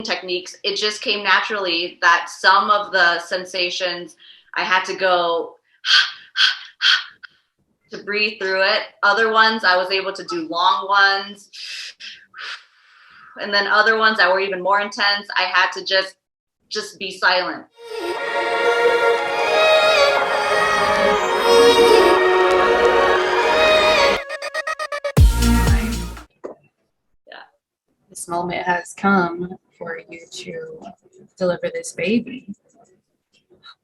techniques, it just came naturally that some of the sensations I had to go to breathe through it. Other ones I was able to do long ones. And then other ones that were even more intense, I had to just be silent. This moment has come for you to deliver this baby.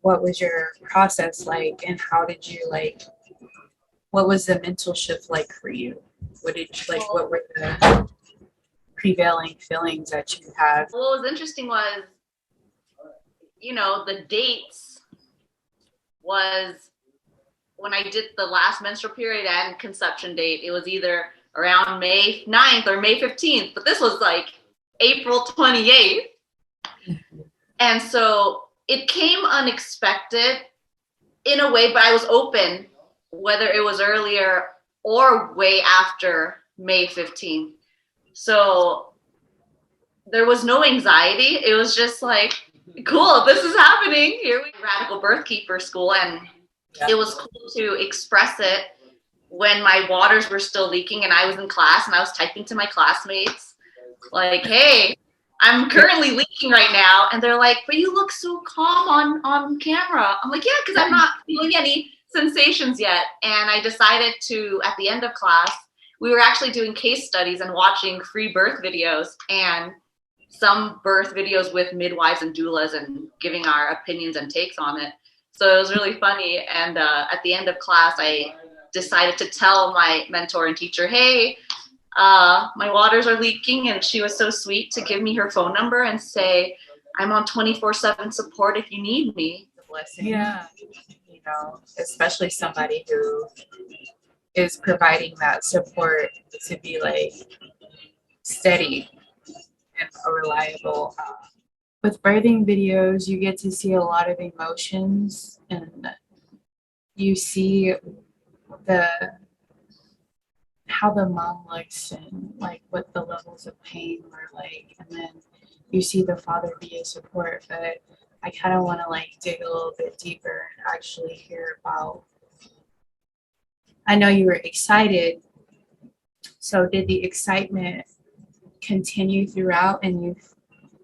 What was your process like, and how did you what was the mental shift like for you? What were the prevailing feelings that you had? What was interesting was, the dates was when I did the last menstrual period and conception date. It was either around May 9th or May 15th, but this was like April 28th. And so it came unexpected in a way, but I was open whether it was earlier or way after May 15th. So there was no anxiety. It was just like, cool, this is happening. Here we radical birth keeper school, and it was cool to express it when my waters were still leaking and I was in class and I was typing to my classmates like, hey, I'm currently leaking right now. And they're like, but you look so calm on camera. I'm like, yeah, because I'm not feeling any sensations yet. And I decided to, at the end of class, we were actually doing case studies and watching free birth videos and some birth videos with midwives and doulas and giving our opinions and takes on it. So it was really funny. And at the end of class, I decided to tell my mentor and teacher, hey, my waters are leaking. And she was so sweet to give me her phone number and say, I'm on 24/7 support if you need me. The blessing. Yeah. Especially somebody who is providing that support to be steady and reliable. With birthing videos, you get to see a lot of emotions, and you see how the mom looks and what the levels of pain were like, and then you see the father be a support. But I kind of want to dig a little bit deeper and actually hear about. I know you were excited, so did the excitement continue throughout, and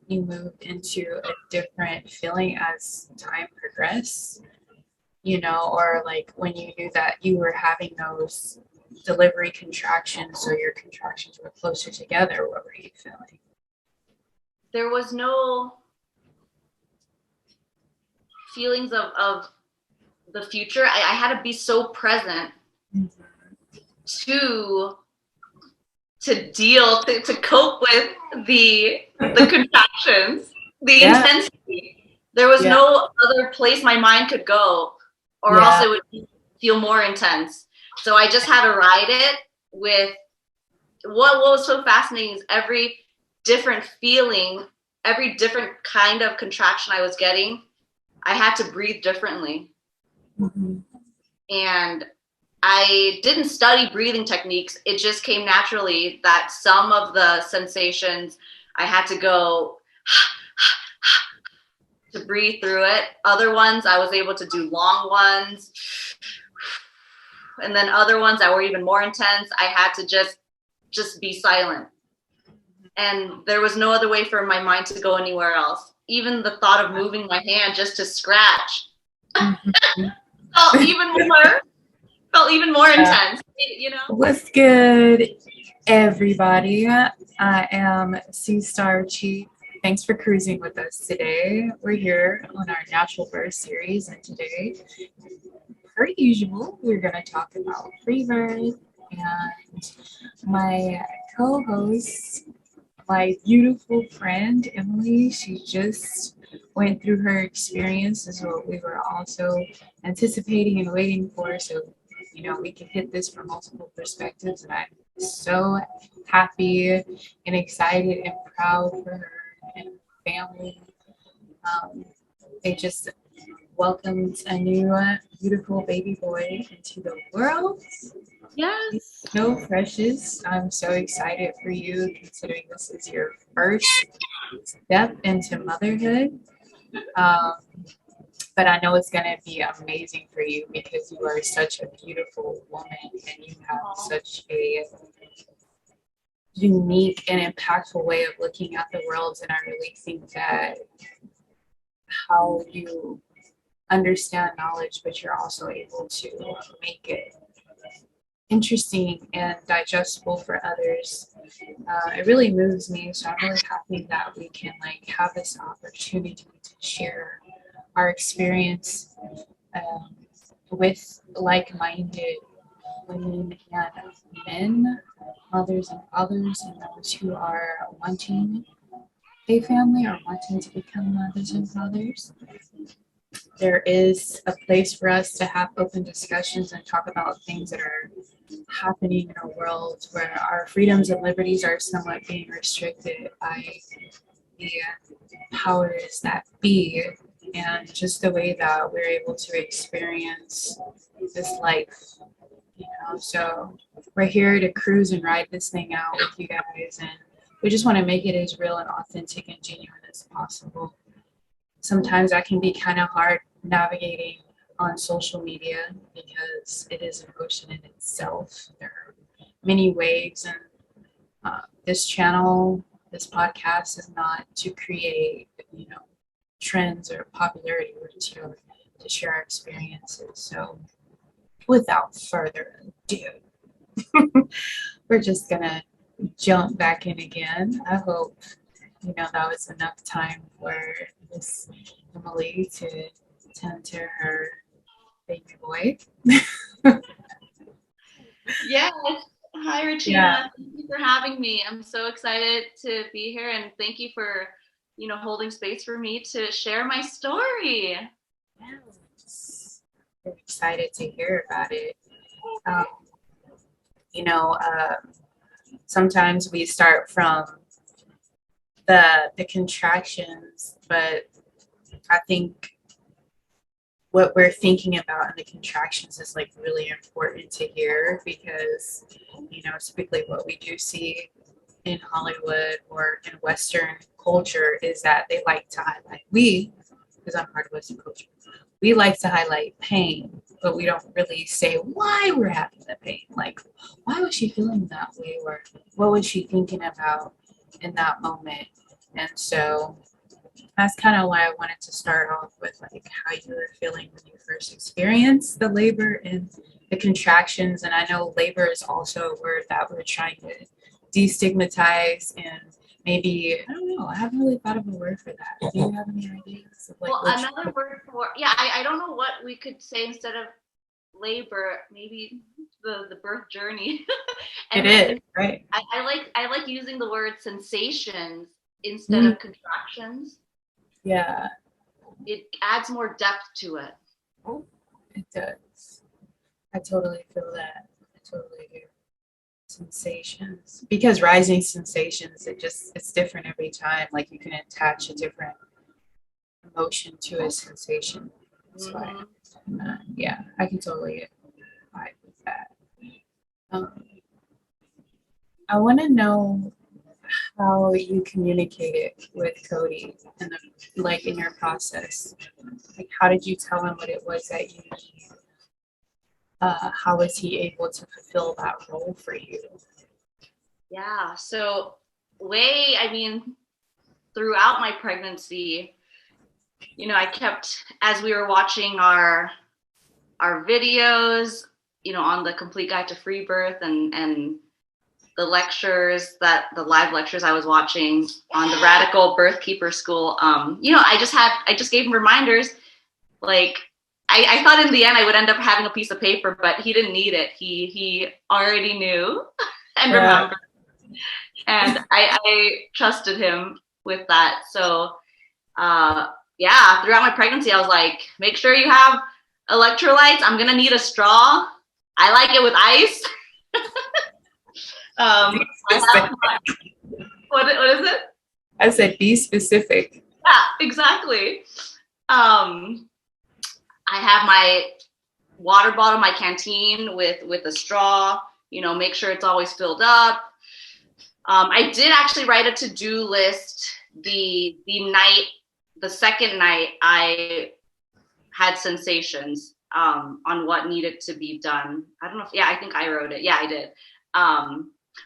you moved into a different feeling as time progressed, or when you knew that you were having those delivery contractions, so your contractions were closer together, what were you feeling? There was no feelings of the future. I had to be so present to cope with the contractions, the intensity. There was no other place my mind could go, or else it would feel more intense. So I just had to ride it with what was so fascinating is every different feeling, every different kind of contraction I was getting, I had to breathe differently. Mm-hmm. And I didn't study breathing techniques. It just came naturally that some of the sensations I had to go to breathe through it. Other ones I was able to do long ones. And then other ones that were even more intense, I had to just be silent. And there was no other way for my mind to go anywhere else. Even the thought of moving my hand just to scratch felt even more intense, What's good, everybody? I am SeastarChi. Thanks for cruising with us today. We're here on our natural birth series, and today, per usual, we're going to talk about free birth. And my co-host, my beautiful friend Emily, she just went through her experience, is what we were also anticipating and waiting for. So we can hit this from multiple perspectives, and I'm so happy and excited and proud for her and her family. They just welcomed a new beautiful baby boy into the world. Yes. No precious. I'm so excited for you considering this is your first step into motherhood. Um, but I know it's going to be amazing for you because you are such a beautiful woman and you have Aw. such a unique and impactful way of looking at the world. And I really think that how you understand knowledge, but you're also able to make it interesting and digestible for others. It really moves me. So I'm really happy that we can like have this opportunity to share our experience um, with like-minded women and men, mothers and fathers, and those who are wanting a family or wanting to become mothers and fathers. There is a place for us to have open discussions and talk about things that are happening in our world where our freedoms and liberties are somewhat being restricted by the powers that be, and just the way that we're able to experience this life, you know. So we're here to cruise and ride this thing out with you guys, and we just want to make it as real and authentic and genuine as possible. Sometimes that can be kind of hard navigating on social media because it is an ocean in itself. There are many waves, and this channel, this podcast is not to create, you know, trends or popularity. We're just here to share our experiences. So, without further ado, we're just gonna jump back in again. I hope you know that was enough time for Miss Emily to tend to her baby boy. Yes. Hi, Yeah. Regina. Thank you for having me. I'm so excited to be here, and thank you for, holding space for me to share my story. Yes. We're excited to hear about it. Um, you know, sometimes we start from the contractions, but I think what we're thinking about in the contractions is like really important to hear because you know typically what we do see in Hollywood or in Western culture is that they like to highlight because I'm part of Western culture, we like to highlight pain, but we don't really say why we're having the pain. Like, why was she feeling that way, or what was she thinking about in that moment? And so that's kind of why I wanted to start off with like how you were feeling when you first experienced the labor and the contractions. And I know labor is also a word that we're trying to destigmatize and maybe I don't know. I haven't really thought of a word for that. Do you have any ideas of like Well, which? another word for, yeah, I don't know what we could say instead of labor, maybe the birth journey. It and is then right. I like using the word sensations instead Mm, of contractions. yeah, It adds more depth to it. it does. I totally feel that. I totally do. Sensations because rising sensations it's different every time, like you can attach a different emotion to a sensation. So Mm-hmm. yeah, I can totally vibe with that. um, I want to know how you communicated with Cody and like in your process, like how did you tell him what it was that you need? How was he able to fulfill that role for you? Yeah. So, I mean, throughout my pregnancy, I kept, as we were watching our videos, on the Complete Guide to Free Birth and the live lectures I was watching on the Radical Birth Keeper School. I just gave him reminders. Like, I thought in the end I would end up having a piece of paper, but he didn't need it. He already knew and Yeah. remembered, and I trusted him with that. So, throughout my pregnancy, I was like, make sure you have electrolytes. I'm gonna need a straw. I like it with ice. I have what is it? I said be specific. Yeah, exactly. I have my water bottle, my canteen with a straw, make sure it's always filled up. I did actually write a to-do list the second night I had sensations on what needed to be done. I don't know I think I wrote it. Yeah, I did.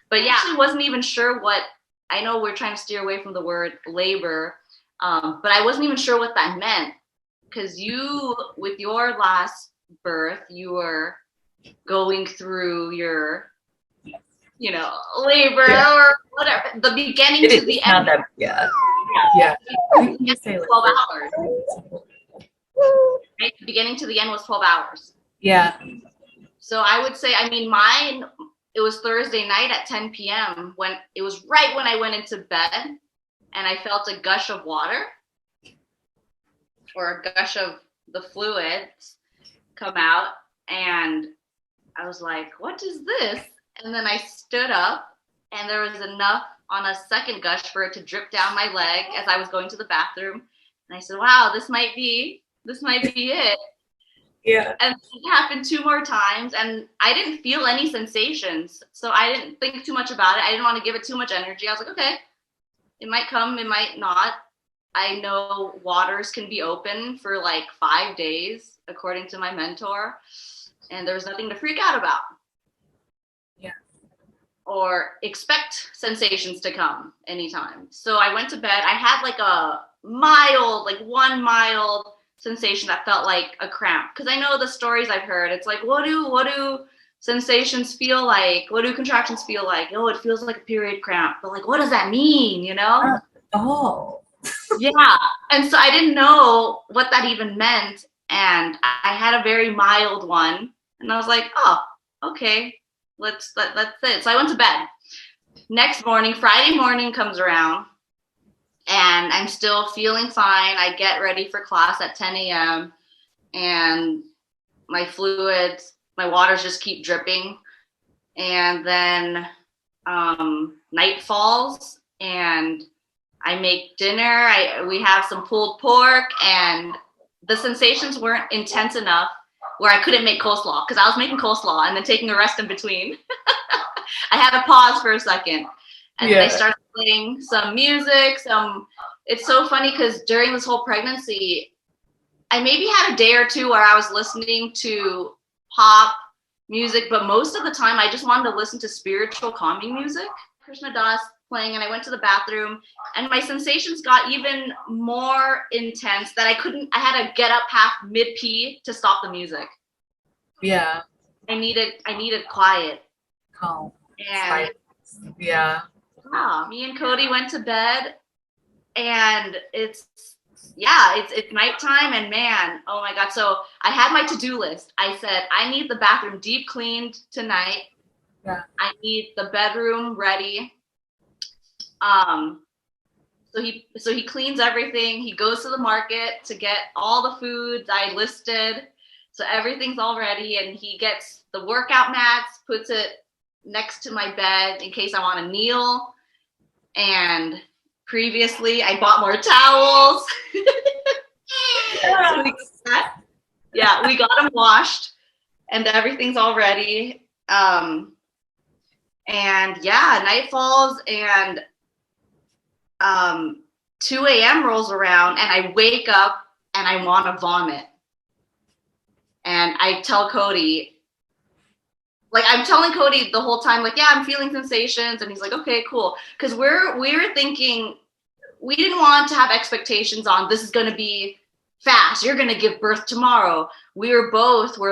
But yeah, I actually wasn't even sure what, I know we're trying to steer away from the word labor, but I wasn't even sure what that meant. Because you, with your last birth, you were going through your, labor or whatever, the beginning to the end. Yeah. 12 hours. Right? The beginning to the end was 12 hours. Yeah. So I would say, mine, it was Thursday night at 10 p.m. when it was right when I went into bed and I felt a gush of water or a gush of the fluids come out. And I was like, what is this? And then I stood up and there was enough on a second gush for it to drip down my leg as I was going to the bathroom. And I said, wow, this might be it. Yeah. And it happened 2 more times and I didn't feel any sensations. So I didn't think too much about it. I didn't want to give it too much energy. I was like, okay, it might come, it might not. I know waters can be open for like 5 days, according to my mentor. And there's nothing to freak out about. Yeah. Or expect sensations to come anytime. So I went to bed. I had like one mild sensation that felt like a cramp. Because I know the stories I've heard. It's like, what do sensations feel like? What do contractions feel like? Oh, it feels like a period cramp. But like, what does that mean, Oh. Yeah. And so I didn't know what that even meant. And I had a very mild one. And I was like, oh, okay, that's it. So I went to bed. Next morning, Friday morning comes around and I'm still feeling fine. I get ready for class at 10 a.m. and my fluids, my waters just keep dripping. And then night falls and I make dinner. We have some pulled pork and the sensations weren't intense enough where I couldn't make coleslaw because I was making coleslaw and then taking a rest in between. I had to pause for a second. And then I started playing some music. It's so funny because during this whole pregnancy, I maybe had a day or two where I was listening to pop music, but most of the time I just wanted to listen to spiritual calming music. Krishna Das playing, and I went to the bathroom and my sensations got even more intense that I had to get up half mid pee to stop the music. Yeah. I needed quiet. Calm. And yeah. Me and Cody went to bed and it's nighttime and man, oh my God. So I had my to-do list. I said, I need the bathroom deep cleaned tonight. Yeah. I need the bedroom ready. So he cleans everything. He goes to the market to get all the foods I listed. So everything's all ready and he gets the workout mats, puts it next to my bed in case I want to kneel. And previously I bought more towels. We got them washed and everything's all ready. And night falls and 2 a.m. rolls around and I wake up and I want to vomit. And I tell Cody, like I'm telling Cody the whole time, like, yeah, I'm feeling sensations. And he's like, okay, cool. Because we're thinking, we didn't want to have expectations on this is going to be fast. You're going to give birth tomorrow. We're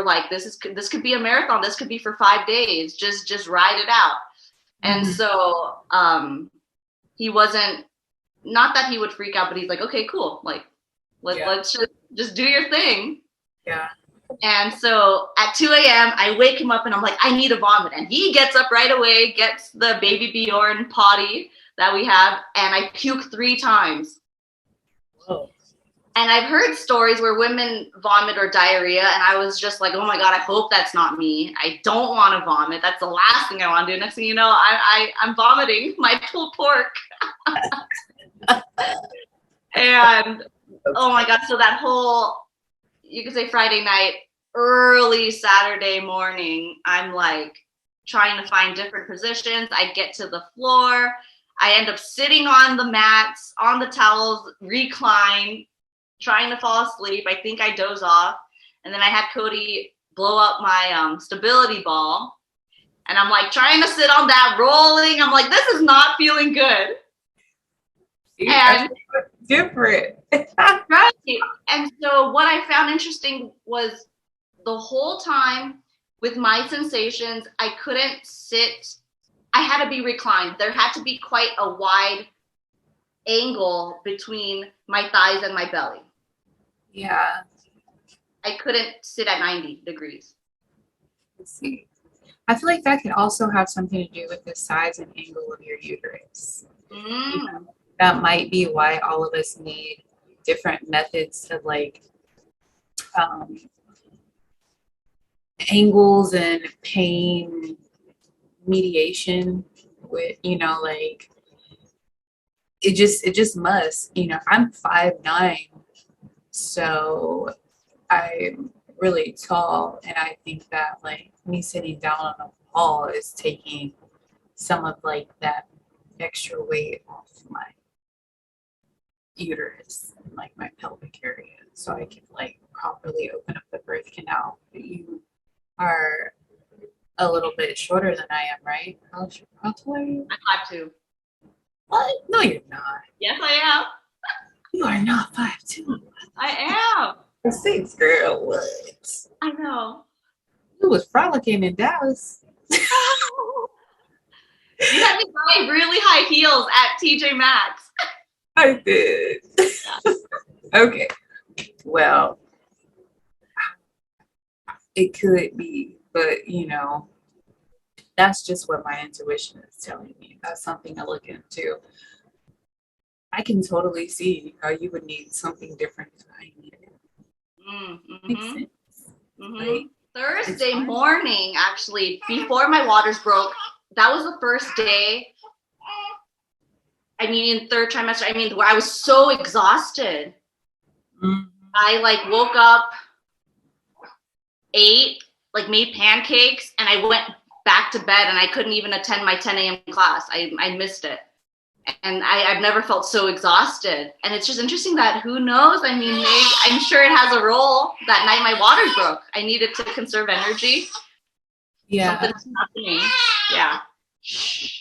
like, this could be a marathon. This could be for 5 days. Just ride it out. Mm-hmm. And so he wasn't, not that he would freak out, but he's like, okay, cool. Like, let's just do your thing. Yeah. And so at 2 a.m., I wake him up and I'm like, I need a vomit. And he gets up right away, gets the baby Bjorn potty that we have, and I puke 3 times. Whoa. And I've heard stories where women vomit or diarrhea, and I was just like, oh my God, I hope that's not me. I don't want to vomit. That's the last thing I want to do. Next thing you know, I'm vomiting my pulled pork. And oh my God, so that whole, you could say Friday night early Saturday morning, I'm like trying to find different positions. I get to the floor. I end up sitting on the mats, on the towels, recline, trying to fall asleep. I think I doze off. And then I had Cody blow up my stability ball. And I'm like trying to sit on that, rolling. I'm like, this is not feeling good. And different. right. And so what I found interesting was the whole time with my sensations, I couldn't sit. I had to be reclined. There had to be quite a wide angle between my thighs and my belly. Yeah. I couldn't sit at 90 degrees. Let's see. I feel like that could also have something to do with the size and angle of your uterus. That might be why all of us need different methods of like angles and pain mediation with, you know, like it just must, you know, I'm 5'9", so I'm really tall, and I think that like me sitting down on a ball is taking some of like that extra weight off my uterus and like my pelvic area, so I can like properly open up the birth canal. You are a little bit shorter than I am, right? How tall are you? I'm 5'2". What? No, you're not. Yes, I am. You are not 5'2". I am. 6, girl. What? I know. You was frolicking in Dallas. You had me buy really high heels at TJ Maxx. I did. Okay. Well, it could be, but you know, that's just what my intuition is telling me. That's something to look into. I can totally see how you would need something different than I needed. Makes sense. Like, Thursday morning, actually, before my waters broke, that was the first day. I mean, in third trimester, I mean, where I was so exhausted. I like woke up, ate, like made pancakes, and I went back to bed, and I couldn't even attend my 10 a.m. class. I missed it. And I've never felt so exhausted. And it's just interesting that who knows? I mean, maybe, I'm sure it has a role. That night my waters broke. I needed to conserve energy. Yeah. Something's happening. Yeah.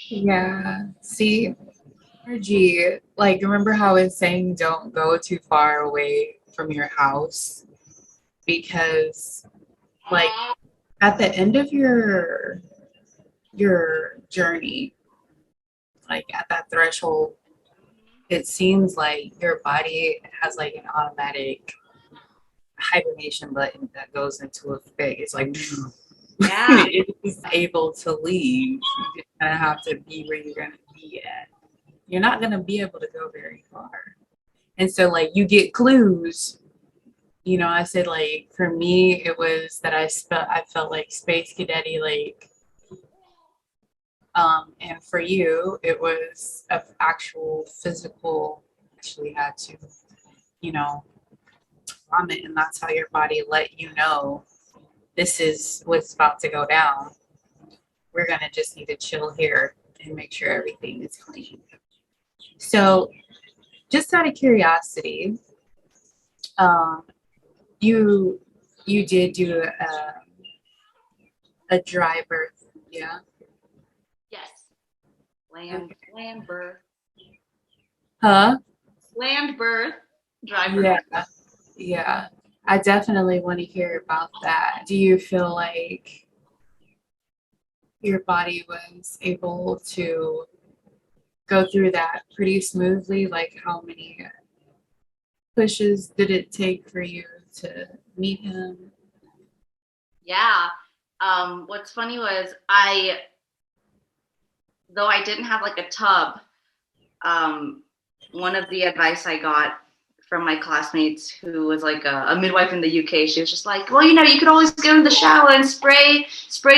Yeah. See, energy, like, remember how it's saying don't go too far away from your house? Because, like, at the end of your journey, like at that threshold, it seems like your body has like an automatic hibernation button that goes into effect. It's like, yeah, it's able to leave. You just kind of have to be where you're gonna be at. You're not gonna be able to go very far, and so like you get clues. You know, I said like for me, it was that I felt like space cadetty, like. And for you, it was an actual physical, actually had to, you know, vomit, and that's how your body let you know this is what's about to go down. We're going to just need to chill here and make sure everything is clean. So just out of curiosity, you did do a dry birth, yeah? yes. Land birth. Huh? Land birth, dry birth. Yeah. Yeah. I definitely want to hear about that. Do you feel like your body was able to go through that pretty smoothly? Like, how many pushes did it take for you to meet him? Yeah. What's funny was though I didn't have like a tub, one of the advice I got from my classmates who was like a midwife in the UK, she was just like, well, you know, you could always go in the shower and spray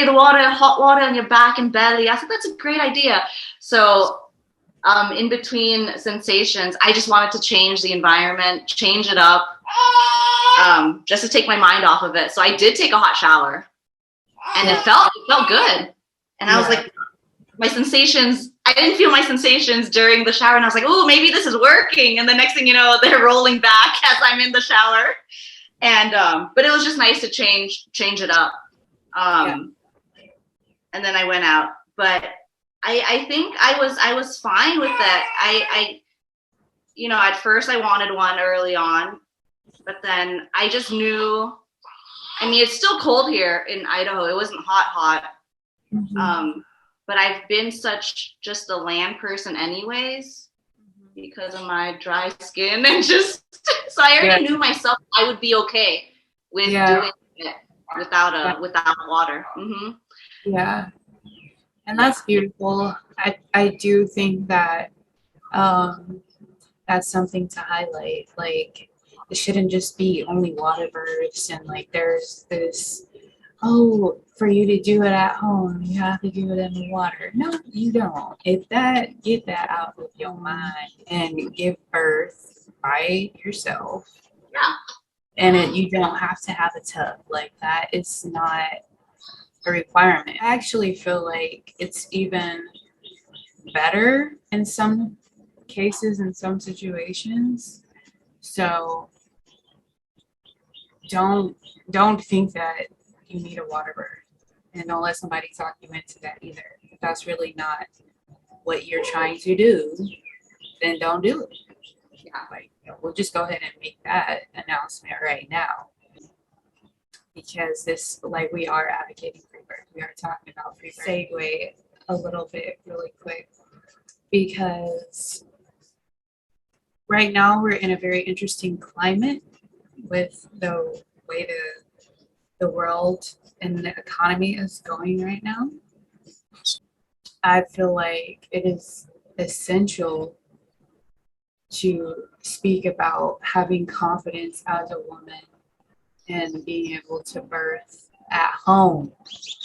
the water, hot water on your back and belly. I said, that's a great idea. So in between sensations, I just wanted to change the environment, change it up, just to take my mind off of it. So I did take a hot shower, and it felt good. And I was like, my sensations, I didn't feel my sensations during the shower, and I was like, oh, maybe this is working. And the next thing you know, they're rolling back as I'm in the shower. And but it was just nice to change it up. And then I went out, but I think I was fine with that. I at first I wanted one early on, but then I just knew. I mean, it's still cold here in Idaho. It wasn't hot. Mm-hmm. But I've been such just a land person anyways, because of my dry skin and just, so I already knew myself I would be okay with doing it without water. Mm-hmm. Yeah. And that's beautiful. I do think that that's something to highlight. Like, it shouldn't just be only water births and like there's this, for you to do it at home, you have to do it in the water. No, you don't. Get that out of your mind and give birth by yourself. Yeah. And you don't have to have a tub. Like, that is not a requirement. I actually feel like it's even better in some cases, in some situations. So don't think that you need a water birth, and don't let somebody talk you into that either. If that's really not what you're trying to do, then don't do it. Yeah, like, we'll just go ahead and make that announcement right now, because this, like, we are advocating free birth. We are talking about free birth. Segue a little bit really quick, because right now we're in a very interesting climate with the way the world and the economy is going right now. I feel like it is essential to speak about having confidence as a woman and being able to birth at home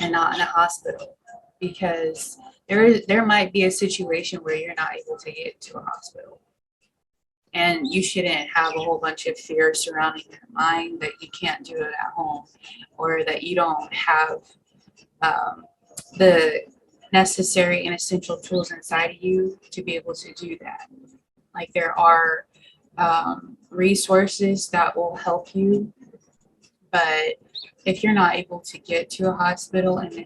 and not in a hospital, because there might be a situation where you're not able to get to a hospital. And you shouldn't have a whole bunch of fear surrounding your mind that you can't do it at home, or that you don't have the necessary and essential tools inside of you to be able to do that. Like, there are resources that will help you, but if you're not able to get to a hospital and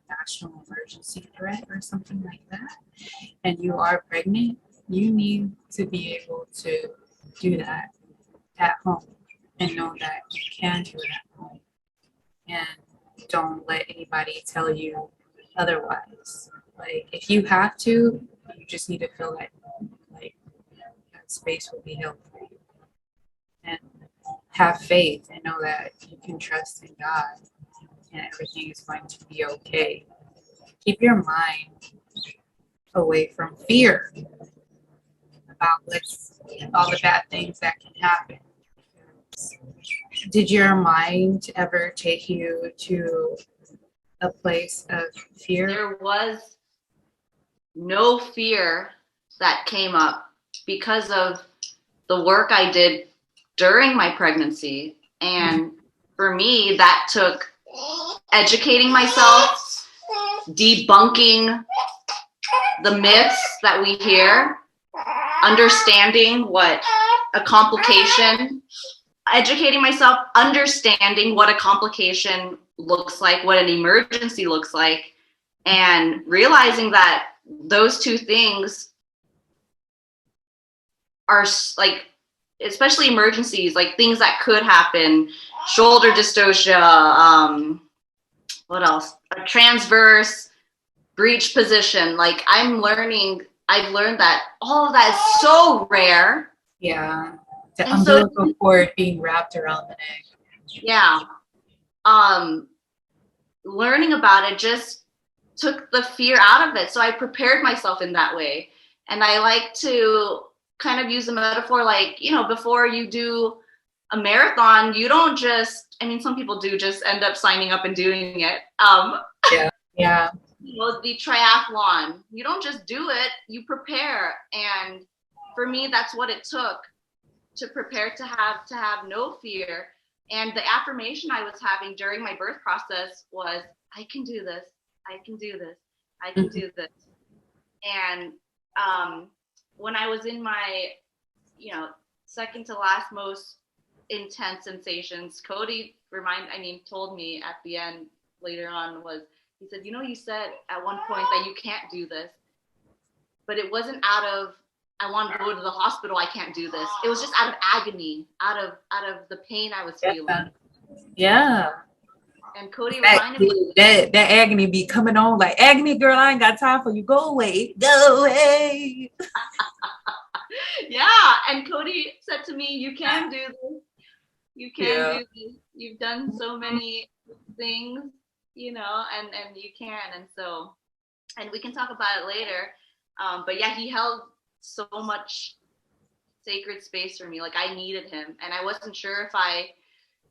national emergency threat or something like that, and you are pregnant, you need to be able to do that at home and know that you can do it at home, and don't let anybody tell you otherwise. Like, if you have to, you just need to feel like that space will be held for you, and have faith and know that you can trust in God and everything is going to be okay. Keep your mind away from fear about all the bad things that can happen. Did your mind ever take you to a place of fear? There was no fear that came up because of the work I did during my pregnancy. And for me, that took educating myself, debunking the myths that we hear, understanding what a complication, educating myself, understanding what a complication looks like, what an emergency looks like, and realizing that those two things are, like, especially emergencies, like things that could happen, shoulder dystocia, what else? A transverse breech position. Like, I've learned that all of that is so rare. Yeah. The umbilical cord being wrapped around the neck. Yeah. Learning about it just took the fear out of it. So I prepared myself in that way. And I like to kind of use a metaphor, like, before you do a marathon, you don't just, some people do just end up signing up and doing it. Yeah. the triathlon. You don't just do it, you prepare. And for me, that's what it took to prepare to have no fear. And the affirmation I was having during my birth process was, I can do this, I can do this, I can do this. And when I was in my, second to last most intense sensations, Cody told me at the end later on was, he said, you said at one point that you can't do this, but it wasn't out of, I want to go to the hospital, I can't do this. It was just out of agony, out of the pain I was feeling. Yeah. And Cody reminded me that agony be coming on like, agony, girl, I ain't got time for you. Go away. Go away. Yeah. And Cody said to me, you can do this. You can do this. You've done so many things, and you can. And so, and we can talk about it later. But yeah, he held so much sacred space for me. Like, I needed him, and I wasn't sure if I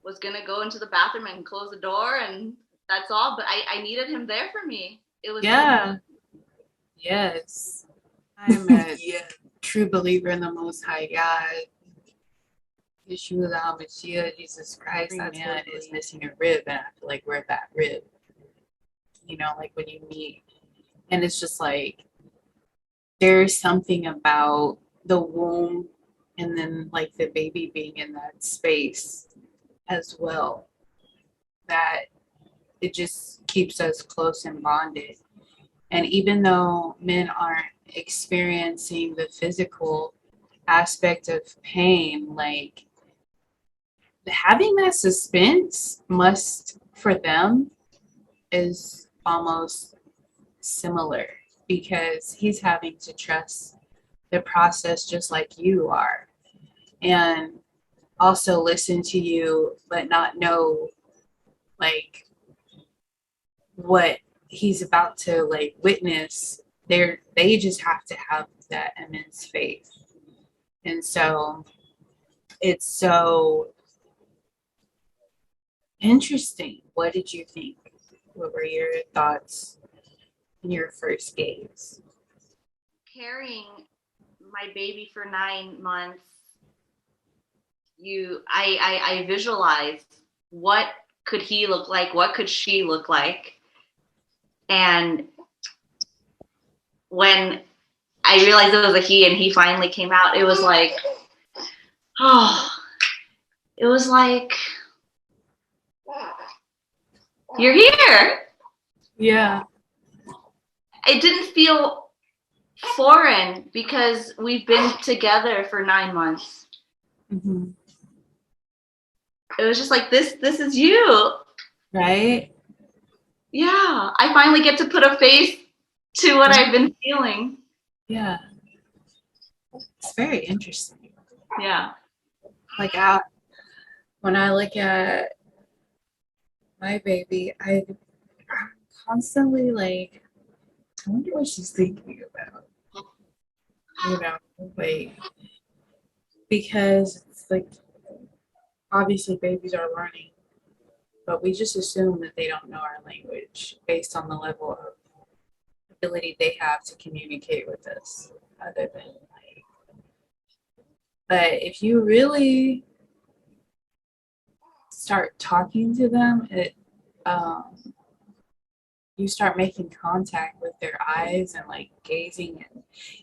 was gonna go into the bathroom and close the door, and that's all. But I needed him there for me. It was Yes. I'm a true believer in the Most High God. Yeshua HaMashiach, Jesus Christ. That man is missing a rib, and I feel like we're that rib. Like when you meet, and it's just like there's something about the womb, and then like the baby being in that space as well, that it just keeps us close and bonded. And even though men aren't experiencing the physical aspect of pain, like having that suspense for them is almost similar, because he's having to trust the process just like you are, and also listen to you but not know like what he's about to like witness. They just have to have that immense faith. And so it's so interesting. What did you think? What were your thoughts in your first gaze? Carrying my baby for 9 months, I visualized what could he look like, what could she look like. And when I realized it was a he and he finally came out, it was like, you're here. Yeah. It didn't feel foreign because we've been together for 9 months. Mm-hmm. It was just like, this is you. Right? Yeah. I finally get to put a face to what I've been feeling. Yeah. It's very interesting. Yeah. Like when I look at my baby, I'm constantly like, I wonder what she's thinking about. Like, because it's like, obviously babies are learning, but we just assume that they don't know our language based on the level of ability they have to communicate with us, other than like, but if you really start talking to them, you start making contact with their eyes and like gazing, and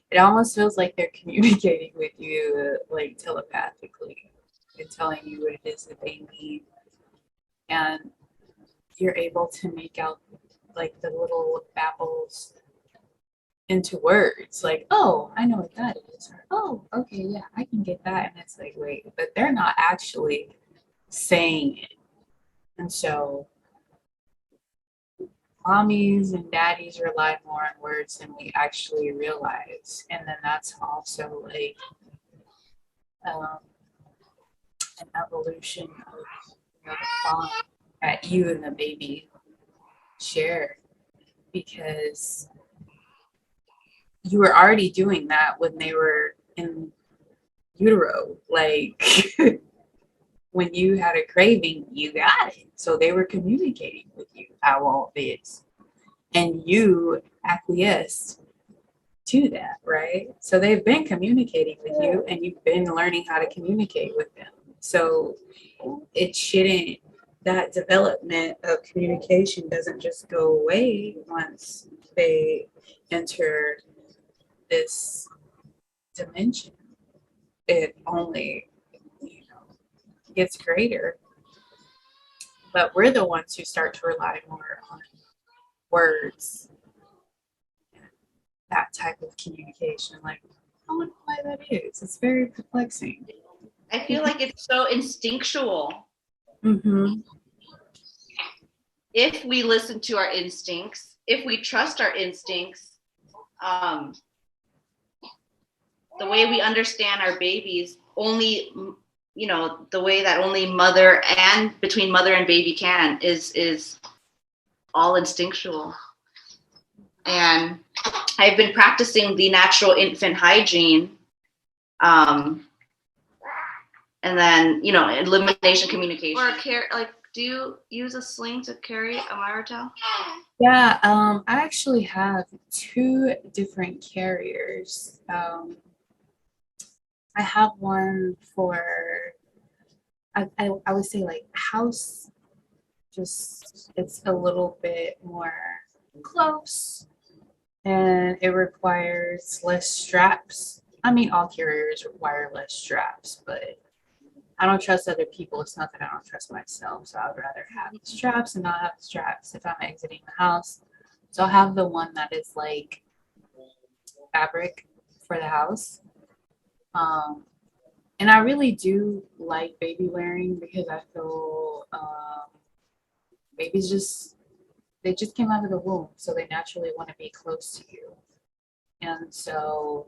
it almost feels like they're communicating with you like telepathically and telling you what it is that they need, and you're able to make out like the little babbles into words, like, oh, I know what that is, or oh, okay, yeah, I can get that. And it's like, wait, but they're not actually saying it. And so mommies and daddies rely more on words than we actually realize. And then that's also like an evolution of the bond that you and the baby share, because you were already doing that when they were in utero. Like when you had a craving, you got it. So they were communicating with you how all this. and you acquiesced to that, right? So they've been communicating with you and you've been learning how to communicate with them. So it shouldn't, that development of communication doesn't just go away once they enter this dimension. It only, gets greater. But we're the ones who start to rely more on words, that type of communication. Like, I wonder why that is. It's very perplexing. I feel like it's so instinctual. Mm-hmm. If we listen to our instincts, if we trust our instincts, the way we understand our babies only, the way that only mother and between mother and baby can is all instinctual. And I've been practicing the natural infant hygiene, and then elimination communication. Or do you use a sling to carry a Maratel? Yeah, I actually have 2 different carriers. I have one for, I would say like house, just it's a little bit more close and it requires less straps. I mean, all carriers require less straps, but I don't trust other people. It's not that I don't trust myself. So I would rather have the straps and not have the straps if I'm exiting the house. So I'll have the one that is like fabric for the house. And I really do like baby wearing because I feel babies they just came out of the womb, so they naturally want to be close to you. And so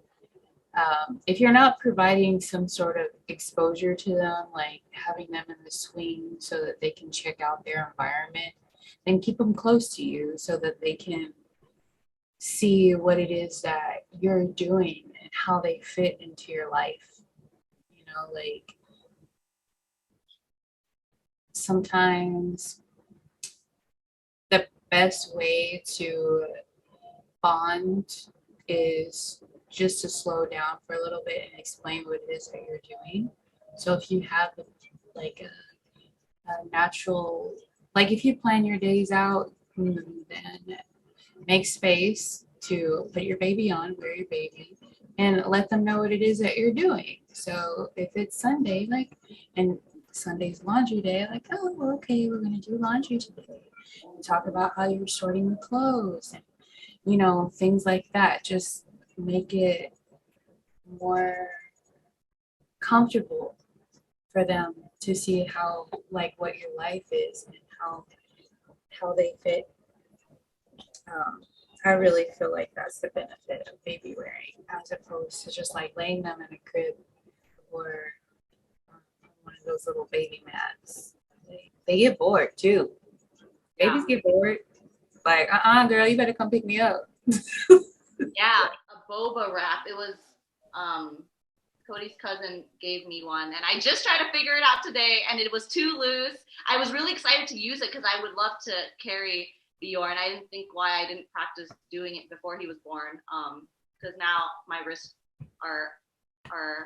if you're not providing some sort of exposure to them, like having them in the swing so that they can check out their environment, then keep them close to you so that they can see what it is that you're doing and how they fit into your life. Like sometimes the best way to bond is just to slow down for a little bit and explain what it is that you're doing. So if you have like a natural, like if you plan your days out, then make space to put your baby on, wear your baby, and let them know what it is that you're doing. So if it's Sunday, and Sunday's laundry day, oh, well, okay, we're going to do laundry today. Talk about how you're sorting the clothes and, things like that. Just make it more comfortable for them to see how, what your life is and how they fit. I really feel like that's the benefit of baby wearing as opposed to just laying them in a crib or one of those little baby mats. They get bored too. Babies get bored. Girl, you better come pick me up. Yeah, a boba wrap. It was Cody's cousin gave me one, and I just tried to figure it out today, and it was too loose. I was really excited to use it because I would love to carry Bjorn. I didn't think why I didn't practice doing it before he was born, because now my wrists are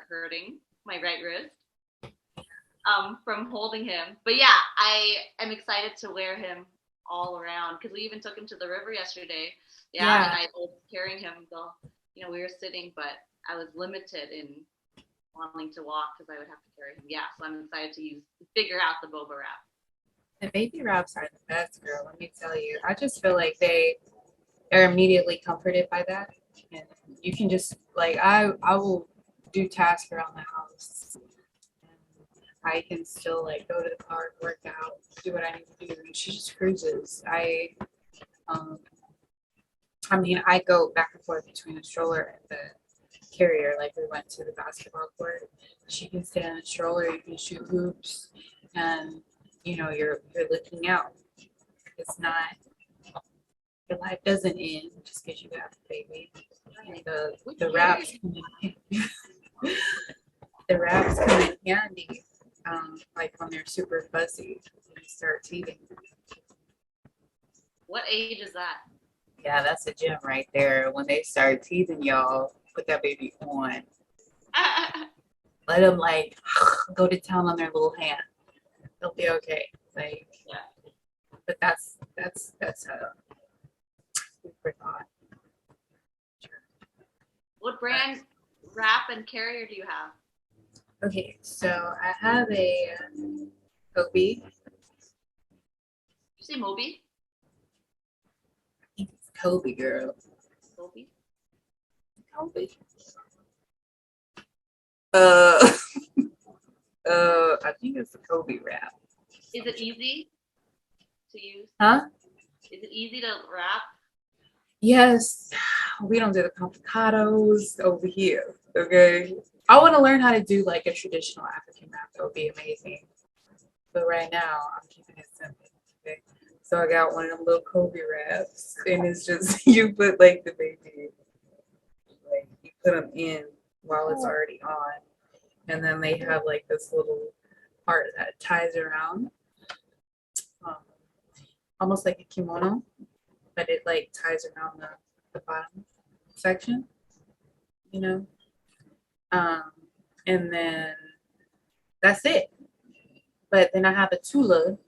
hurting, my right wrist, from holding him. But yeah, I am excited to wear him all around because we even took him to the river yesterday. Yeah. And I was carrying him though, we were sitting, but I was limited in wanting to walk because I would have to carry him. Yeah, so I'm excited to figure out the boba wrap. The baby wraps are the best, girl. Let me tell you. I just feel like they're immediately comforted by that, and you can just I will do tasks around the house. I can still go to the park, work out, do what I need to do. And she just cruises. I go back and forth between the stroller and the carrier. We went to the basketball court. She can stay in the stroller. You can shoot hoops, and you're looking out. It's not, your life doesn't end just because you have a baby. And the wraps come in the wraps come in handy, when they're super fuzzy and they start teething. What age is that? Yeah, that's a gem right there. When they start teething y'all, put that baby on. Let them like go to town on their little hand. They'll be okay. Like, Yeah. but that's a super thought. What brand wrap and carrier do you have? Okay, so I have a Kobe. You say Moby? I think it's Kobe, girl. Moby? Kobe. Uh, I think it's the Kobe wrap. Is it easy to use? Huh? Is it easy to wrap? Yes, we don't do the complicados over here. Okay. I want to learn how to do like a traditional African wrap. That would be amazing. But right now, I'm keeping it simple. Okay. So I got one of them little Kobe wraps, and it's just you put like the baby, like you put them in while it's already on, and then they have like this little part that ties around, um, almost like a kimono, but it like ties around the bottom section, you know. Um, and then that's it. But then I have a tula.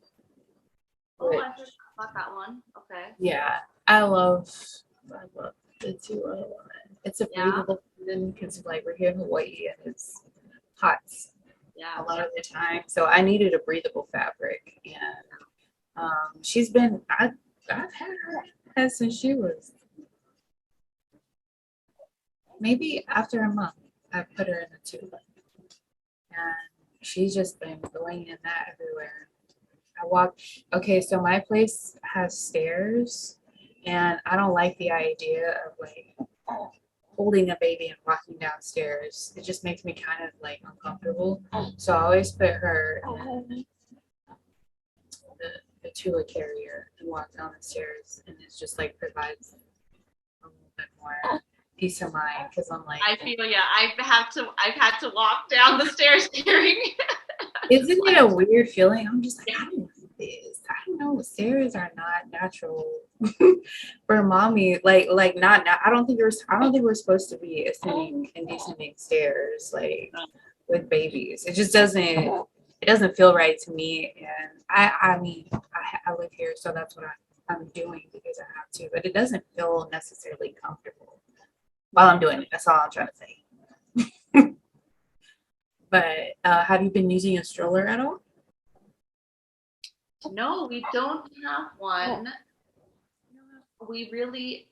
Oh, I heard about that one. Okay. Yeah, I love the tula one. It's a Yeah. breathable one because like we're here in Hawaii and it's hot Yeah. a lot of the time. So I needed a breathable fabric, and she's been I've had her since she was maybe after a month. I put her in the tula, and she's just been going in that everywhere. I walk. Okay, so my place has stairs, and I don't like the idea of like holding a baby and walking downstairs. It just makes me kind of like uncomfortable. So I always put her in the Tula carrier and walk down the stairs, and it's just like provides a little bit more peace of mind because I'm like, I feel yeah. I've had to walk down the stairs carrying. isn't it a weird feeling? I'm just like, I don't know this. I don't know. Stairs are not natural for mommy. Like not. I don't think we're supposed to be ascending and descending stairs like with babies. It just doesn't. It doesn't feel right to me. And I mean, I live here, so that's what I'm doing because I have to. But it doesn't feel necessarily comfortable while I'm doing it. That's all I'm trying to say. But have you been using a stroller at all? No, we don't have one. We really,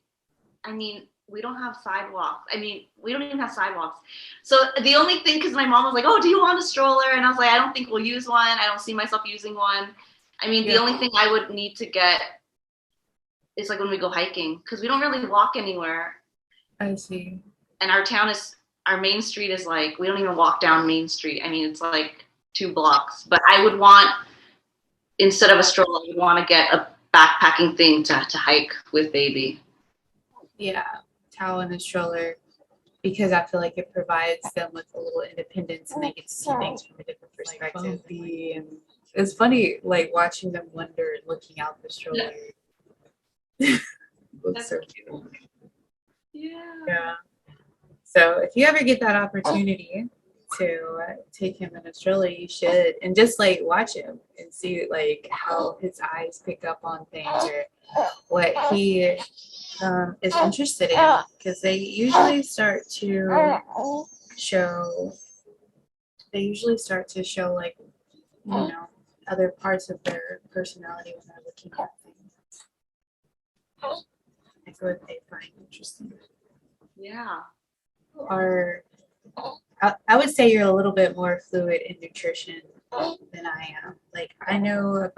I mean, we don't have sidewalks. I mean, we don't even have sidewalks. So the only thing, because my mom was like, "Oh, do you want a stroller?" And I was like, "I don't think we'll use one. I don't see myself using one." I mean, the only thing I would need to get is like when we go hiking, because we don't really walk anywhere. I see. And our main street is like, we don't even walk down Main Street. I mean, it's like 2 blocks. But I would want, instead of a stroller, I would want to get a backpacking thing to hike with baby. Yeah, towel and a stroller because I feel like it provides them with a little independence and they get to see things from a different perspective. And it's funny, like watching them wonder and looking out the stroller. Looks so cute. Yeah. So if you ever get that opportunity to take him in a stroller, you should, and just like watch him and see like how his eyes pick up on things or what he is interested in, because they usually start to show. They usually start to show like other parts of their personality when they're looking at things. Like what they find interesting. Yeah. Are I would say you're a little bit more fluid in nutrition than I am. Like I know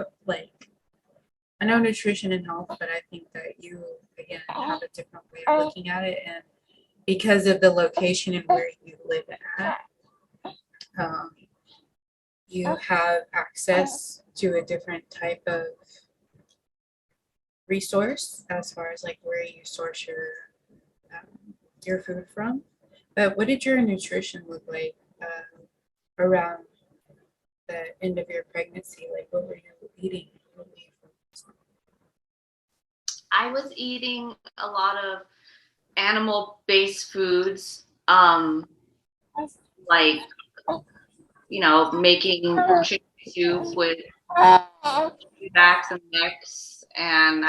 nutrition and health, but I think that you again have a different way of looking at it, and because of the location and where you live at, you have access to a different type of resource as far as like where you source your food from. But what did your nutrition look like around the end of your pregnancy? Like, what were you eating? What were you I was eating a lot of animal-based foods, like, making chicken soup with backs and necks. And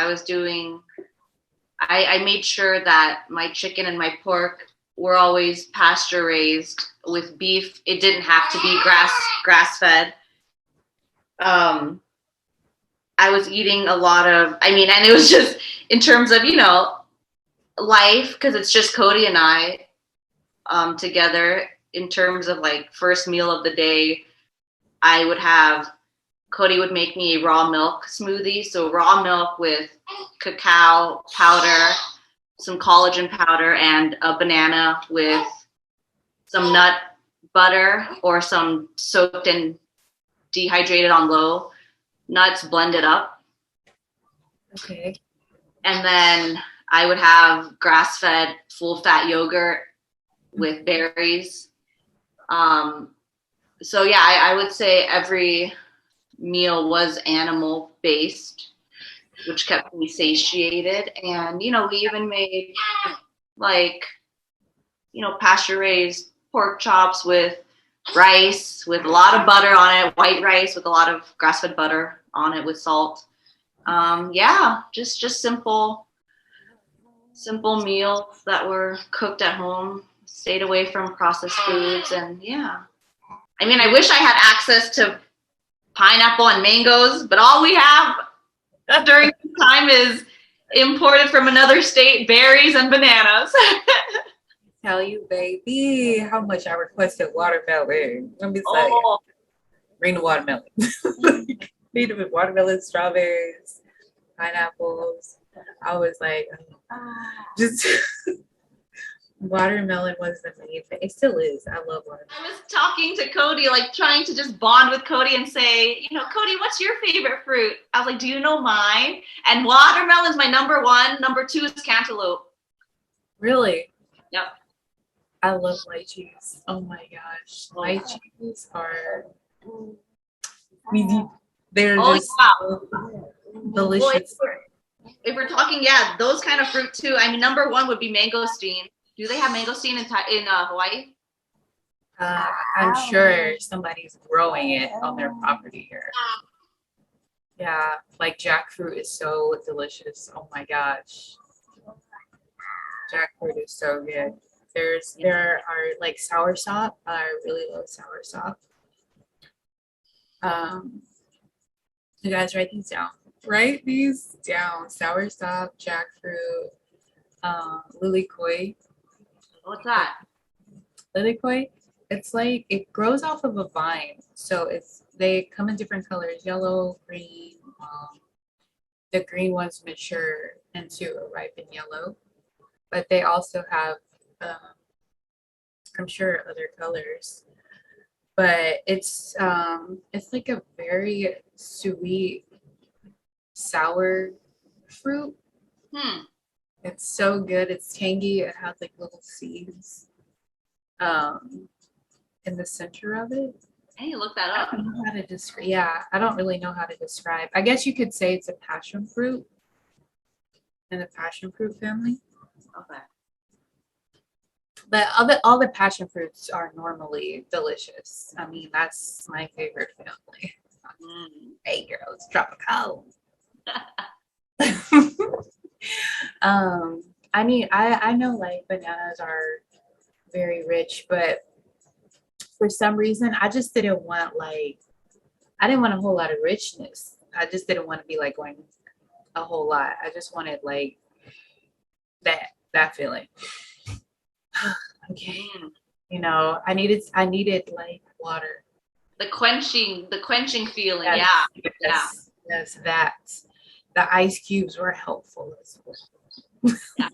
I made sure that my chicken and my pork were always pasture raised. With beef, it didn't have to be grass fed. I was eating a lot of, and it was just in terms of, life, because it's just Cody and I together. In terms of like first meal of the day, Cody would make me a raw milk smoothie. So raw milk with cacao powder, some collagen powder, and a banana with some nut butter or some soaked and dehydrated on low nuts blended up. Okay. And then I would have grass-fed full-fat yogurt with berries. So yeah, I would say every meal was animal based, which kept me satiated. And we even made like pasture raised pork chops with rice with a lot of butter on it, white rice with a lot of grass fed butter on it with salt. Yeah, just simple meals that were cooked at home, stayed away from processed foods. And yeah, I wish I had access to pineapple and mangoes, but all we have during this time is imported from another state berries and bananas. Tell you, baby, how much I requested watermelon. Let me say, Oh, bring the watermelon. Need them watermelon, strawberries, pineapples. I was like, just watermelon was the main thing. It still is. I love watermelon. I was talking to Cody, like trying to just bond with Cody and say, Cody, what's your favorite fruit? I was like, do you know mine? And watermelon's my number one. Number two is cantaloupe. Really? Yep. I love lychees. Oh my gosh. Lychees are they're just so delicious. Well, if we're talking, those kind of fruit too. Number one would be mangosteen. Do they have mangosteen in Hawaii? I'm sure somebody's growing it on their property here. Yeah, like jackfruit is so delicious. Oh my gosh. Jackfruit is so good. There are like soursop. I really love soursop. You guys write these down. Write these down. Soursop, jackfruit, lilikoi. What's that? Lilikoi. It's like it grows off of a vine. So they come in different colors: yellow, green. The green ones mature into a ripened yellow, but they also have, I'm sure, other colors. But it's like a very sweet, sour fruit. It's so good. It's tangy. It has like little seeds in the center of it. Hey, look that up. I don't know how to describe. Yeah, I don't really know how to describe. I guess you could say it's a passion fruit in the passion fruit family. Okay. But all the passion fruits are normally delicious. That's my favorite family. Hey girls, drop a call. I know like bananas are very rich, but for some reason I just didn't want I didn't want a whole lot of richness. I just didn't want to be like going a whole lot. I just wanted like that feeling. Okay. I needed like water. The quenching feeling. Yes, Yeah. Yes, that. The ice cubes were helpful as well. Yeah.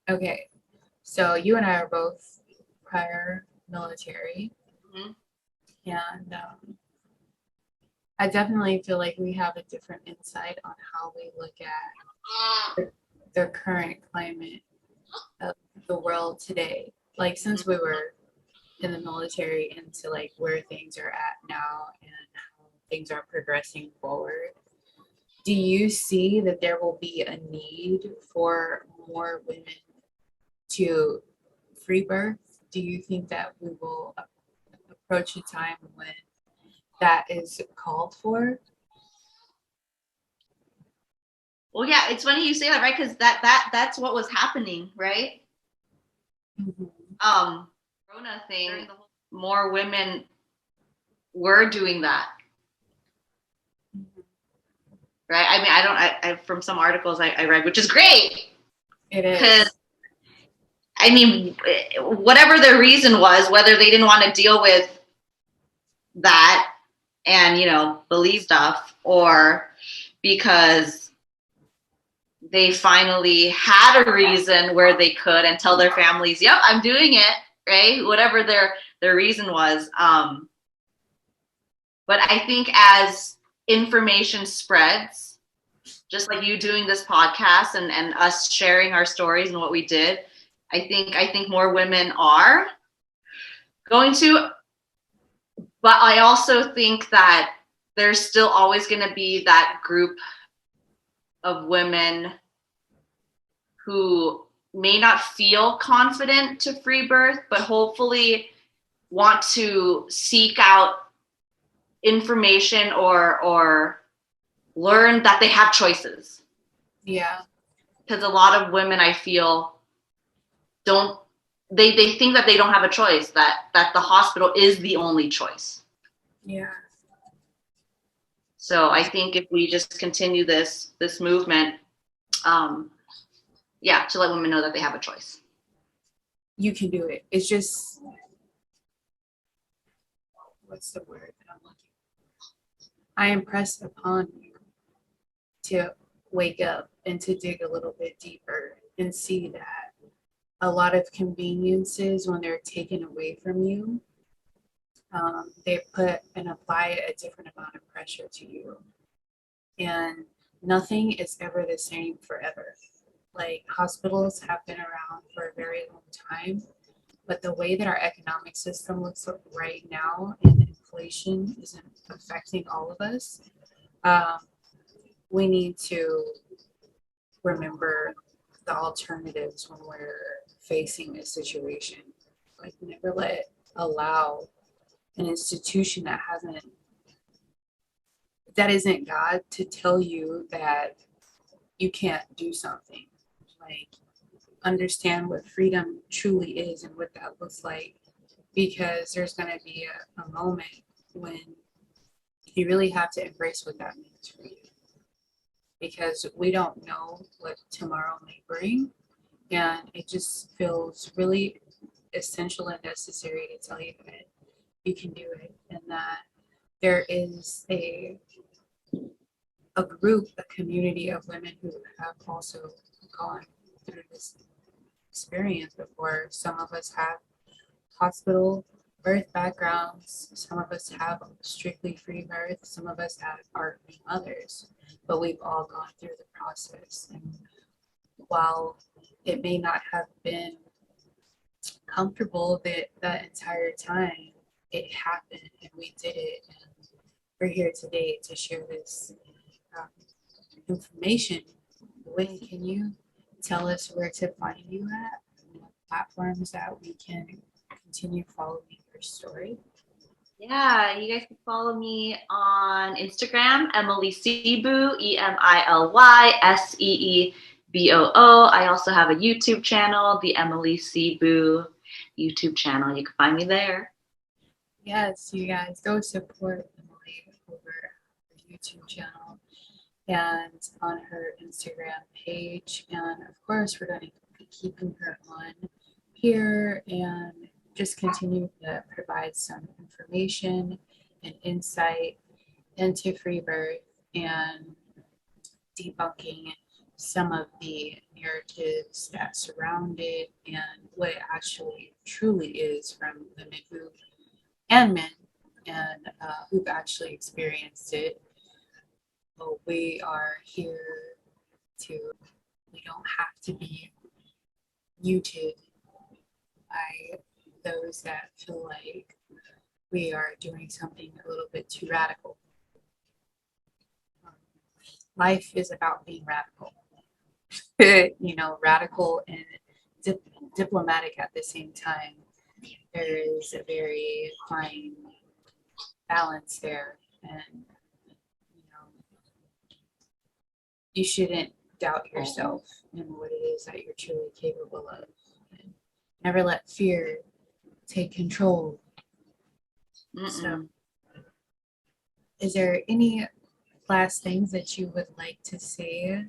Okay. So you and I are both prior military. Mm-hmm. And I definitely feel like we have a different insight on how we look at the current climate of the world today. Like since we were in the military into like where things are at now and how things are progressing forward. Do you see that there will be a need for more women to free birth? Do you think that we will approach a time when that is called for? Well, yeah, it's funny you say that, right? Because that's what was happening, right? Mm-hmm. Corona thing, more women were doing that, right? I mean, I from some articles I read, which is great. It Because, is. I mean, whatever their reason was, whether they didn't want to deal with that and, believe stuff, or because they finally had a reason where they could and tell their families, yep, I'm doing it, right? Whatever their reason was. But I think as information spreads, just like you doing this podcast and us sharing our stories and what we did, I think more women are going to, but I also think that there's still always going to be that group of women who may not feel confident to free birth, but hopefully want to seek out information or learn that they have choices. Yeah. Because a lot of women, I feel, don't, they think that they don't have a choice, that the hospital is the only choice. Yeah. So I think if we just continue this movement, to let women know that they have a choice. You can do it. It's just, what's the word that I'm looking for? I impress upon you to wake up and to dig a little bit deeper and see that a lot of conveniences, when they're taken away from you, they put and apply a different amount of pressure to you. And nothing is ever the same forever. Like, hospitals have been around for a very long time, but the way that our economic system looks right now, and inflation isn't affecting all of us, we need to remember the alternatives when we're facing a situation. Like, never allow an institution that isn't God to tell you that you can't do something. Like, understand what freedom truly is and what that looks like, because there's going to be a moment when you really have to embrace what that means for you, because we don't know what tomorrow may bring, and it just feels really essential and necessary to tell you that you can do it, and that there is a group, a community of women who have also gone through this experience before. Some of us have hospital birth backgrounds, some of us have strictly free birth, some of us are mothers, but we've all gone through the process. And while it may not have been comfortable that entire time, it happened and we did it. And we're here today to share this information. When can you tell us where to find you at, platforms that we can continue following your story? Yeah, you guys can follow me on Instagram, Emily Seeboo, EmilYSeeBoo. I also have a YouTube channel, the Emily Seeboo YouTube channel. You can find me there. Yes, you guys go support Emily over her YouTube channel and on her Instagram page. And of course, we're going to be keeping her on here and just continue to provide some information and insight into free birth and debunking some of the narratives that surround it and what it actually truly is, from women and men and who've actually experienced it. But we are here we don't have to be muted by those that feel like we are doing something a little bit too radical. life is about being radical. Radical and diplomatic at the same time. There is a very fine balance there, and you shouldn't doubt yourself and what it is that you're truly capable of. And never let fear take control. So, is there any last things that you would like to say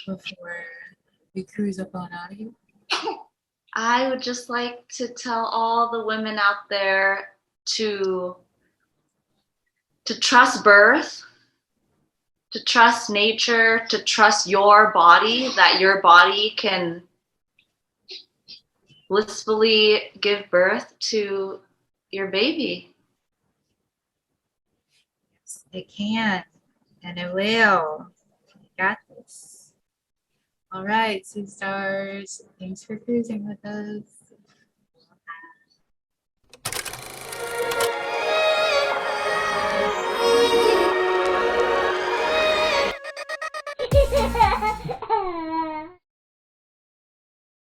before we cruise up on out of here? I would just like to tell all the women out there to trust birth, to trust nature, to trust your body, that your body can blissfully give birth to your baby. Yes, it can, and it will. You got this. All right, SeaStars, thanks for cruising with us.